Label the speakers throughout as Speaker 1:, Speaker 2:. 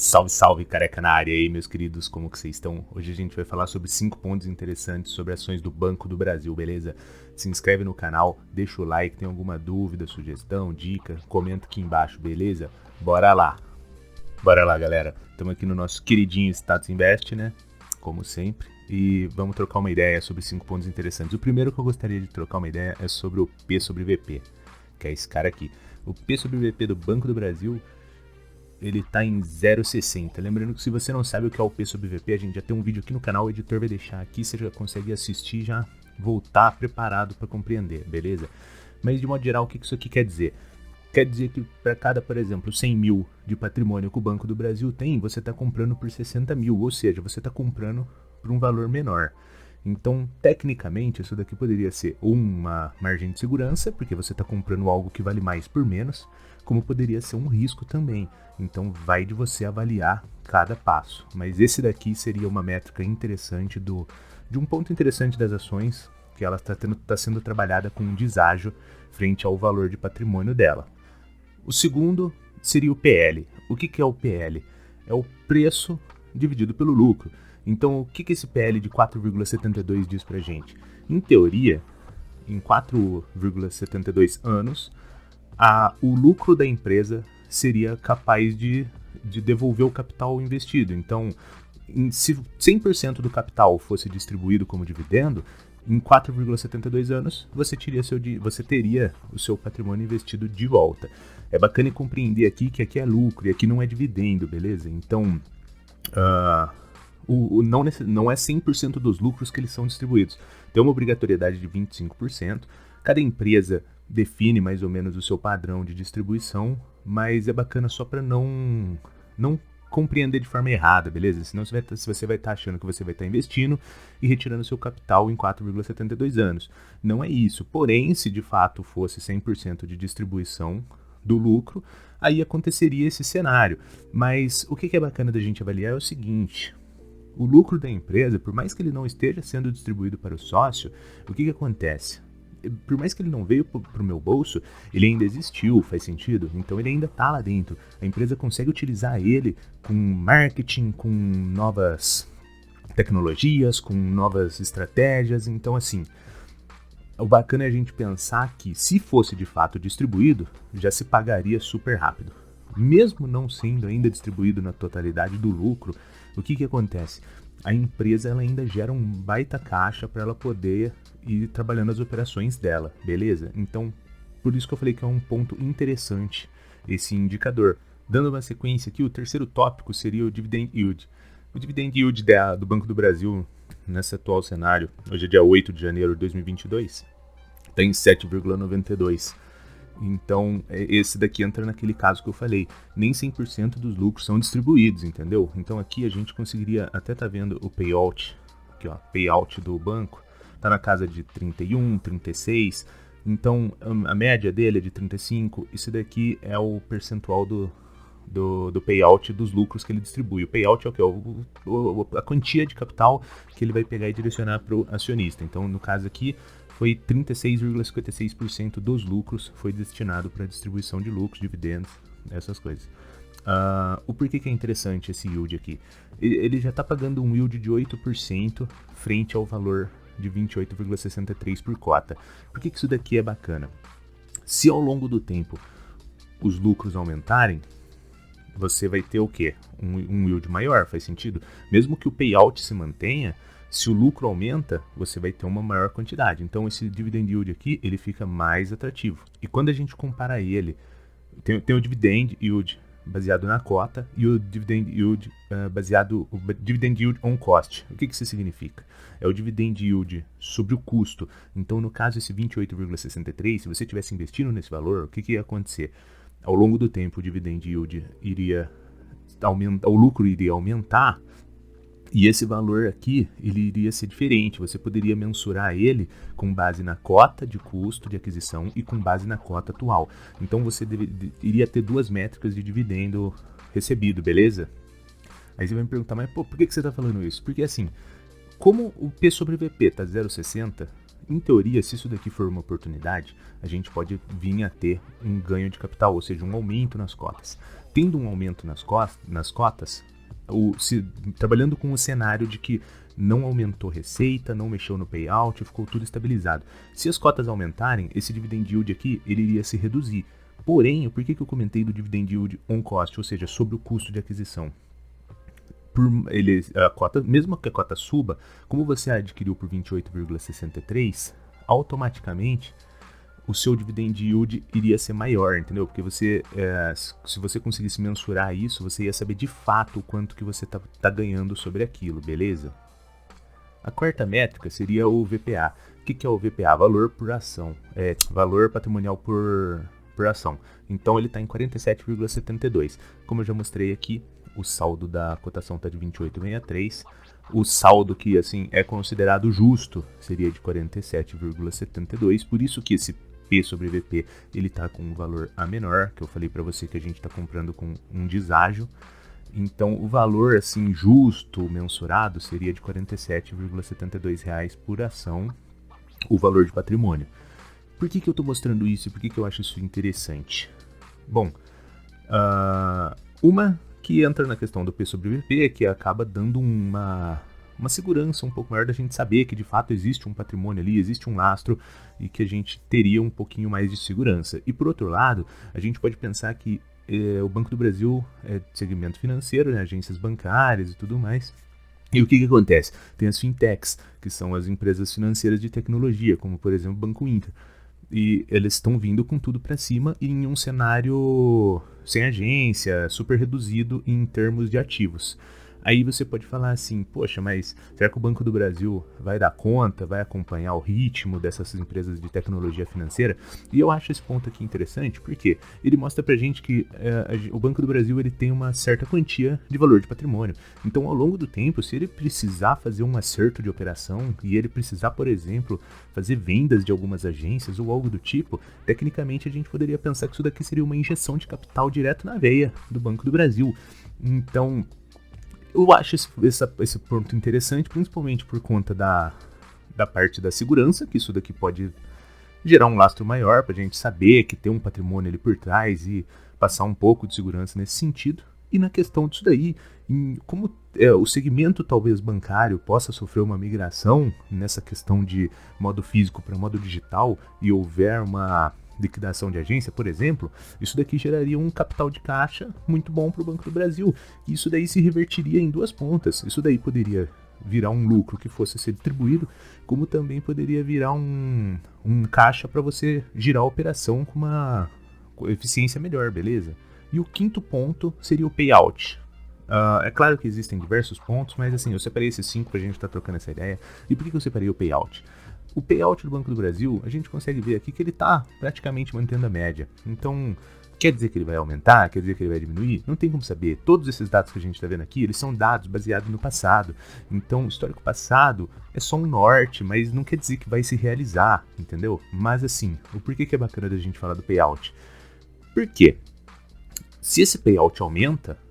Speaker 1: Salve, salve, careca na área aí, meus queridos, como que vocês estão? Hoje a gente vai falar sobre 5 pontos interessantes sobre ações do Banco do Brasil, beleza? Se inscreve no canal, deixa o like, tem alguma dúvida, sugestão, dica, comenta aqui embaixo, beleza? Bora lá! Bora lá, galera. Estamos aqui no nosso queridinho Status Invest, né? Como sempre. E vamos trocar uma ideia sobre 5 pontos interessantes. O primeiro que eu gostaria de trocar uma ideia é sobre o P sobre VP, que é esse cara aqui. O P sobre VP do Banco do Brasil, ele tá em 0,60. Lembrando que se você não sabe o que é o P sobre VP, a gente já tem um vídeo aqui no canal, o editor vai deixar aqui, você já consegue assistir e já voltar preparado para compreender, beleza? Mas de modo geral, o que isso aqui quer dizer? Quer dizer que para cada, por exemplo, 100 mil de patrimônio que o Banco do Brasil tem, você está comprando por 60 mil, ou seja, você está comprando por um valor menor. Então, tecnicamente, isso daqui poderia ser uma margem de segurança, porque você está comprando algo que vale mais por menos, como poderia ser um risco também. Então, vai de você avaliar cada passo. Mas esse daqui seria uma métrica interessante de um ponto interessante das ações, que ela está sendo trabalhada com um deságio frente ao valor de patrimônio dela. O segundo seria o PL. O que é o PL? É o preço dividido pelo lucro. Então, o que esse PL de 4,72 diz pra gente? Em teoria, em 4,72 anos, o lucro da empresa seria capaz de devolver o capital investido. Então, se 100% do capital fosse distribuído como dividendo, em 4,72 anos, você teria o seu patrimônio investido de volta. É bacana compreender aqui que aqui é lucro e aqui não é dividendo, beleza? Então, não é 100% dos lucros que eles são distribuídos. Tem uma obrigatoriedade de 25%. Cada empresa define mais ou menos o seu padrão de distribuição, mas é bacana só para não compreender de forma errada, beleza? Senão você vai estar achando que você vai estar investindo e retirando seu capital em 4,72 anos. Não é isso. Porém, se de fato fosse 100% de distribuição do lucro, aí aconteceria esse cenário. Mas o que é bacana da gente avaliar é o seguinte: o lucro da empresa, por mais que ele não esteja sendo distribuído para o sócio, o que acontece? Por mais que ele não veio para o meu bolso, ele ainda existiu, faz sentido? Então ele ainda está lá dentro. A empresa consegue utilizar ele com marketing, com novas tecnologias, com novas estratégias. Então, assim, o bacana é a gente pensar que, se fosse de fato distribuído, já se pagaria super rápido. Mesmo não sendo ainda distribuído na totalidade do lucro, o que acontece? A empresa ela ainda gera um baita caixa para ela poder ir trabalhando as operações dela, beleza? Então, por isso que eu falei que é um ponto interessante esse indicador. Dando uma sequência aqui, o terceiro tópico seria o Dividend Yield. O Dividend Yield do Banco do Brasil, nesse atual cenário, hoje é dia 8 de janeiro de 2022, está em 7,92%. Então, esse daqui entra naquele caso que eu falei. Nem 100% dos lucros são distribuídos, entendeu? Então, aqui a gente conseguiria até tá vendo o payout, aqui ó, payout do banco, tá na casa de 31, 36. Então, a média dele é de 35. Isso daqui é o percentual do payout dos lucros que ele distribui. O payout é o que? A quantia de capital que ele vai pegar e direcionar para o acionista. Então, no caso aqui, foi 36,56% dos lucros foi destinado para distribuição de lucros, dividendos, essas coisas. O porquê que é interessante esse yield aqui? Ele já está pagando um yield de 8% frente ao valor de 28,63 por cota. Por que isso daqui é bacana? Se ao longo do tempo os lucros aumentarem, você vai ter o quê? Um yield maior, faz sentido? Mesmo que o payout se mantenha, se o lucro aumenta, você vai ter uma maior quantidade. Então, esse dividend yield aqui, ele fica mais atrativo. E quando a gente compara ele, tem o dividend yield baseado na cota e o dividend yield dividend yield on cost. O que isso significa? É o dividend yield sobre o custo. Então, no caso, esse 28,63, se você tivesse investindo nesse valor, o que ia acontecer? Ao longo do tempo, o dividend yield iria aumentar, o lucro iria aumentar. E esse valor aqui, ele iria ser diferente. Você poderia mensurar ele com base na cota de custo de aquisição e com base na cota atual. Então você iria ter duas métricas de dividendo recebido, beleza? Aí você vai me perguntar, mas por que você está falando isso? Porque assim, como o P sobre VP está 0,60, em teoria, se isso daqui for uma oportunidade, a gente pode vir a ter um ganho de capital, ou seja, um aumento nas cotas. tendo um aumento nas cotas, trabalhando com o cenário de que não aumentou receita, não mexeu no payout, ficou tudo estabilizado. Se as cotas aumentarem, esse dividend yield aqui ele iria se reduzir. Porém, por que eu comentei do dividend yield on cost, ou seja, sobre o custo de aquisição? Mesmo que a cota suba, como você adquiriu por 28,63, automaticamente o seu dividend yield iria ser maior, entendeu? Porque se você conseguisse mensurar isso, você ia saber de fato o quanto que você tá ganhando sobre aquilo, beleza? A quarta métrica seria o VPA. O que é o VPA? Valor por ação. Valor patrimonial por ação. Então ele está em 47,72. Como eu já mostrei aqui, o saldo da cotação está de 28,63. O saldo que assim é considerado justo seria de 47,72. Por isso que esse P sobre VP ele está com um valor a menor, que eu falei para você que a gente está comprando com um deságio. Então o valor assim justo mensurado seria de R$ 47,72 por ação, o valor de patrimônio. Por que eu estou mostrando isso e por que eu acho isso interessante? Bom, uma que entra na questão do P sobre VP, que acaba dando uma segurança um pouco maior da gente saber que de fato existe um patrimônio ali, existe um lastro e que a gente teria um pouquinho mais de segurança. E por outro lado, a gente pode pensar que o Banco do Brasil é de segmento financeiro, né, agências bancárias e tudo mais. E o que acontece? Tem as fintechs, que são as empresas financeiras de tecnologia, como por exemplo o Banco Inter. E eles estão vindo com tudo para cima em um cenário sem agência, super reduzido em termos de ativos. Aí você pode falar assim, poxa, mas será que o Banco do Brasil vai dar conta, vai acompanhar o ritmo dessas empresas de tecnologia financeira? E eu acho esse ponto aqui interessante, porque ele mostra pra gente que o Banco do Brasil ele tem uma certa quantia de valor de patrimônio. Então, ao longo do tempo, se ele precisar fazer um acerto de operação e ele precisar, por exemplo, fazer vendas de algumas agências ou algo do tipo, tecnicamente a gente poderia pensar que isso daqui seria uma injeção de capital direto na veia do Banco do Brasil. Então, eu acho esse ponto interessante, principalmente por conta da parte da segurança, que isso daqui pode gerar um lastro maior para a gente saber que tem um patrimônio ali por trás e passar um pouco de segurança nesse sentido. E na questão disso daí, como o segmento talvez bancário possa sofrer uma migração nessa questão de modo físico para modo digital e houver uma liquidação de agência, por exemplo, isso daqui geraria um capital de caixa muito bom para o Banco do Brasil. E isso daí se revertiria em duas pontas. Isso daí poderia virar um lucro que fosse ser distribuído, como também poderia virar um caixa para você girar a operação com uma eficiência melhor, beleza? E o quinto ponto seria o payout. É claro que existem diversos pontos, mas assim, eu separei esses 5 para a gente estar trocando essa ideia. E por que eu separei o payout? O payout do Banco do Brasil, a gente consegue ver aqui que ele está praticamente mantendo a média. Então, quer dizer que ele vai aumentar? Quer dizer que ele vai diminuir? Não tem como saber. Todos esses dados que a gente está vendo aqui, eles são dados baseados no passado. Então, o histórico passado é só um norte, mas não quer dizer que vai se realizar, entendeu? Mas assim, o porquê que é bacana da gente falar do payout? Por quê? Se esse payout aumenta,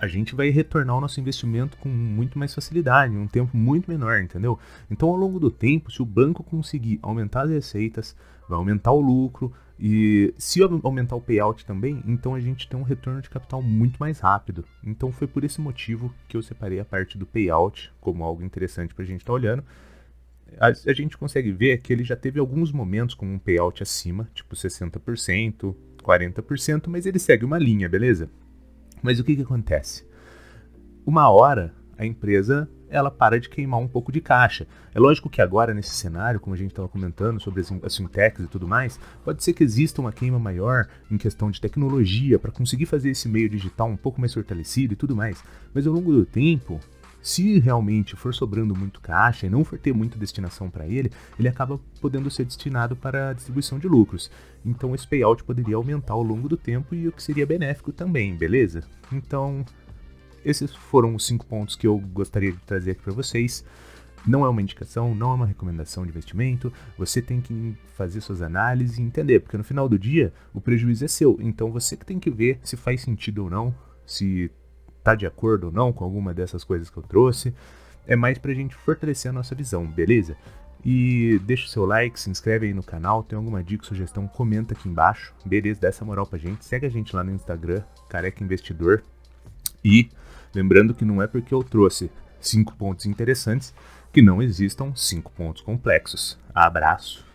Speaker 1: a gente vai retornar o nosso investimento com muito mais facilidade, em um tempo muito menor, entendeu? Então, ao longo do tempo, se o banco conseguir aumentar as receitas, vai aumentar o lucro, e se aumentar o payout também, então a gente tem um retorno de capital muito mais rápido. Então, foi por esse motivo que eu separei a parte do payout como algo interessante para a gente estar olhando. A gente consegue ver que ele já teve alguns momentos com um payout acima, tipo 60%, 40%, mas ele segue uma linha, beleza? Mas o que acontece? Uma hora a empresa ela para de queimar um pouco de caixa. É lógico que agora nesse cenário, como a gente estava comentando sobre as fintechs e tudo mais, pode ser que exista uma queima maior em questão de tecnologia para conseguir fazer esse meio digital um pouco mais fortalecido e tudo mais. Mas ao longo do tempo, se realmente for sobrando muito caixa e não for ter muita destinação para ele, ele acaba podendo ser destinado para a distribuição de lucros. Então esse payout poderia aumentar ao longo do tempo e o que seria benéfico também, beleza? Então esses foram os 5 pontos que eu gostaria de trazer aqui para vocês. Não é uma indicação, não é uma recomendação de investimento, você tem que fazer suas análises e entender, porque no final do dia o prejuízo é seu, então você que tem que ver se faz sentido ou não, se tá de acordo ou não com alguma dessas coisas que eu trouxe. É mais pra gente fortalecer a nossa visão, beleza? E deixa o seu like, se inscreve aí no canal, tem alguma dica, sugestão, comenta aqui embaixo. Beleza, dá essa moral pra gente. Segue a gente lá no Instagram, Careca Investidor. E lembrando que não é porque eu trouxe 5 pontos interessantes que não existam 5 pontos complexos. Abraço!